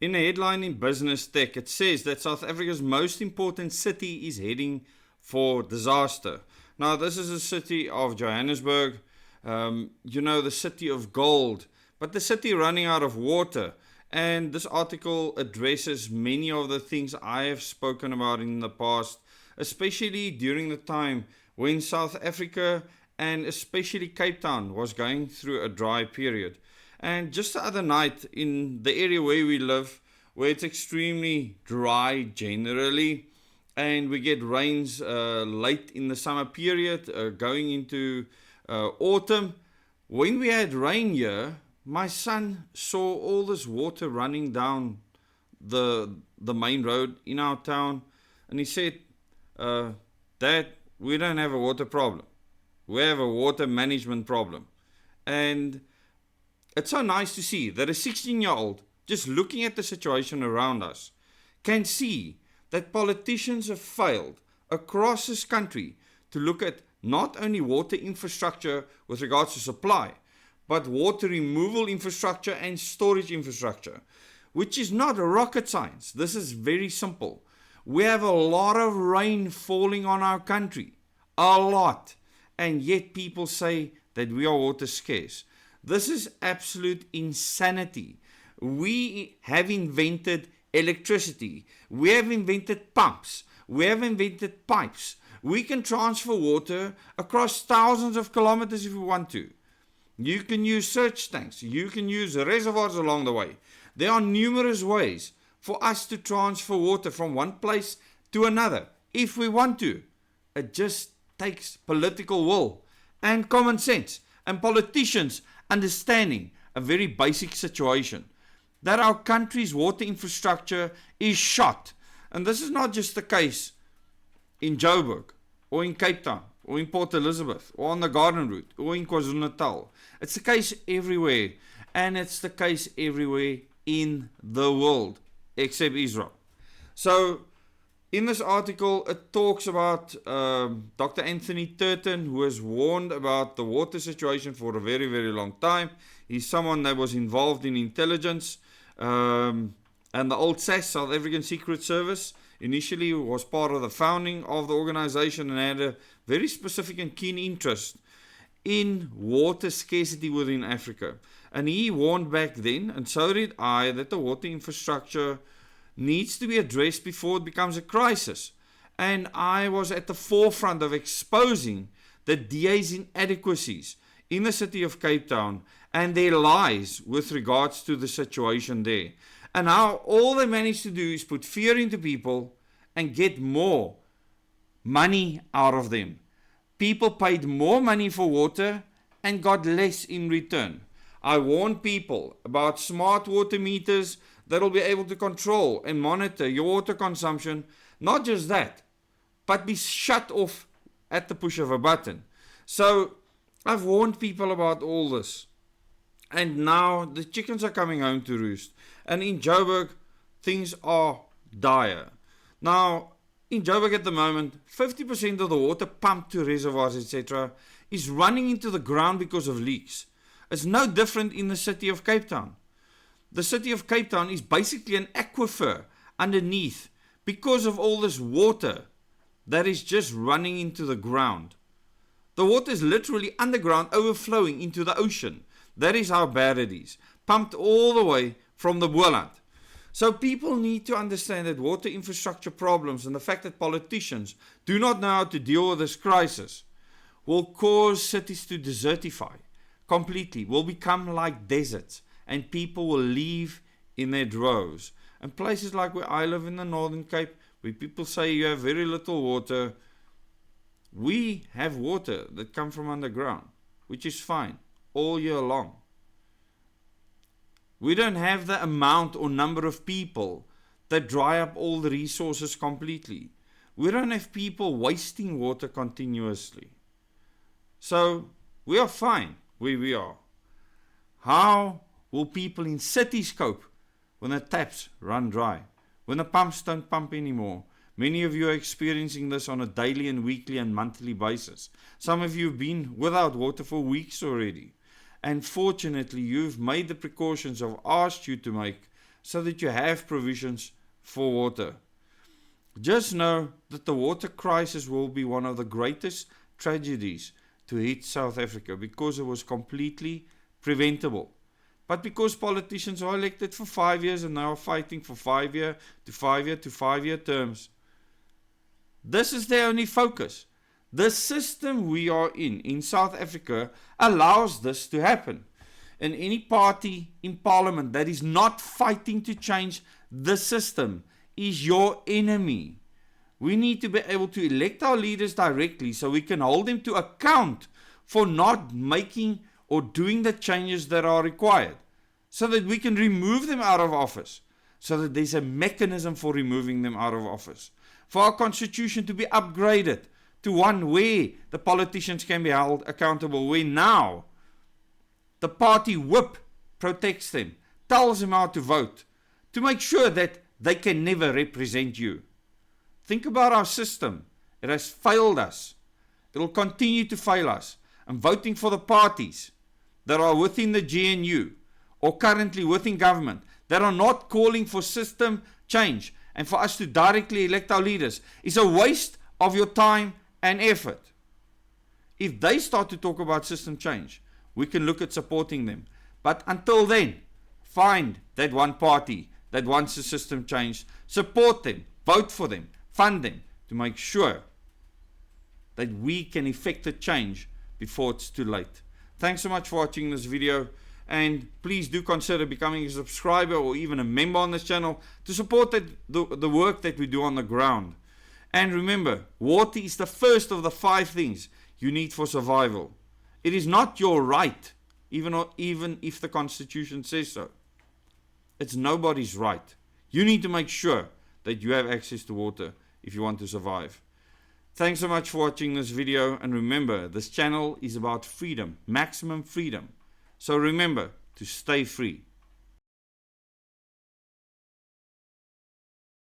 In a headline in Business Tech, it says that South Africa's most important city is heading for disaster. Now, this is the city of Johannesburg, the city of gold, but the city running out of water. And this article addresses many of the things I have spoken about in the past, especially during the time when South Africa and especially Cape Town was going through a dry period. And just the other night in the area where we live, where it's extremely dry generally, and we get rains late in the summer period, going into autumn. When we had rain here, my son saw all this water running down the main road in our town, and he said, Dad, we don't have a water problem. We have a water management problem. And it's so nice to see that a 16-year-old, just looking at the situation around us, can see that politicians have failed across this country to look at not only water infrastructure with regards to supply, but water removal infrastructure and storage infrastructure, which is not rocket science. This is very simple. We have a lot of rain falling on our country, a lot, and yet people say that we are water scarce. This is absolute insanity. We have invented electricity. We have invented pumps. We have invented pipes. We can transfer water across thousands of kilometers if we want to. You can use surge tanks. You can use reservoirs along the way. There are numerous ways for us to transfer water from one place to another if we want to. It just takes political will and common sense and politicians understanding a very basic situation, that our country's water infrastructure is shot. And this is not just the case in Joburg or in Cape Town or in Port Elizabeth or on the Garden Route or in KwaZulu-Natal. It's the case everywhere, and it's the case everywhere in the world except Israel. So in this article, it talks about Dr. Anthony Turton, who has warned about the water situation for a very, very long time. He's someone that was involved in intelligence, and the old SAS, South African Secret Service, initially was part of the founding of the organization and had a very specific and keen interest in water scarcity within Africa. And he warned back then, and so did I, that the water infrastructure needs to be addressed before it becomes a crisis. And I was at the forefront of exposing the DA's inadequacies in the city of Cape Town and their lies with regards to the situation there. And how all they managed to do is put fear into people and get more money out of them. People paid more money for water and got less in return. I warned people about smart water meters that will be able to control and monitor your water consumption. Not just that, but be shut off at the push of a button. So I've warned people about all this. And now the chickens are coming home to roost. And in Joburg, things are dire. Now, in Joburg at the moment, 50% of the water pumped to reservoirs, etc., is running into the ground because of leaks. It's no different in the city of Cape Town. The city of Cape Town is basically an aquifer underneath because of all this water that is just running into the ground. The water is literally underground, overflowing into the ocean. That is how bad it is. Pumped all the way from the Boland. So people need to understand that water infrastructure problems and the fact that politicians do not know how to deal with this crisis will cause cities to desertify completely, will become like deserts, and people will leave in their droves. And places like where I live in the Northern Cape, where people say you have very little water, we have water that come from underground, which is fine all year long. We don't have the amount or number of people that dry up all the resources completely. We don't have people wasting water continuously. So we are fine where we are. How will people in cities cope when the taps run dry, when the pumps don't pump anymore? Many of you are experiencing this on a daily and weekly and monthly basis. Some of you have been without water for weeks already. And fortunately, you've made the precautions I've asked you to make so that you have provisions for water. Just know that the water crisis will be one of the greatest tragedies to hit South Africa because it was completely preventable. But because politicians are elected for 5 years and now are fighting for 5 year to 5 year to 5 year terms, this is their only focus. The system we are in South Africa, allows this to happen. And any party in parliament that is not fighting to change the system is your enemy. We need to be able to elect our leaders directly so we can hold them to account for not making or doing the changes that are required, so that we can remove them out of office, so that there's a mechanism for removing them out of office. For our constitution to be upgraded to one where the politicians can be held accountable, where now the party whip protects them, tells them how to vote, to make sure that they can never represent you. Think about our system. It has failed us. It will continue to fail us. And voting for the parties that are within the GNU or currently within government that are not calling for system change and for us to directly elect our leaders is a waste of your time and effort. If they start to talk about system change, we can look at supporting them. But until then, find that one party that wants a system change, support them, vote for them, fund them to make sure that we can effect a change before it's too late. Thanks so much for watching this video, and please do consider becoming a subscriber or even a member on this channel to support the work that we do on the ground. And remember, water is the first of the 5 things you need for survival. It is not your right, even if the Constitution says so. It's nobody's right. You need to make sure that you have access to water if you want to survive. Thanks so much for watching this video, and remember, this channel is about freedom, maximum freedom. So remember to stay free.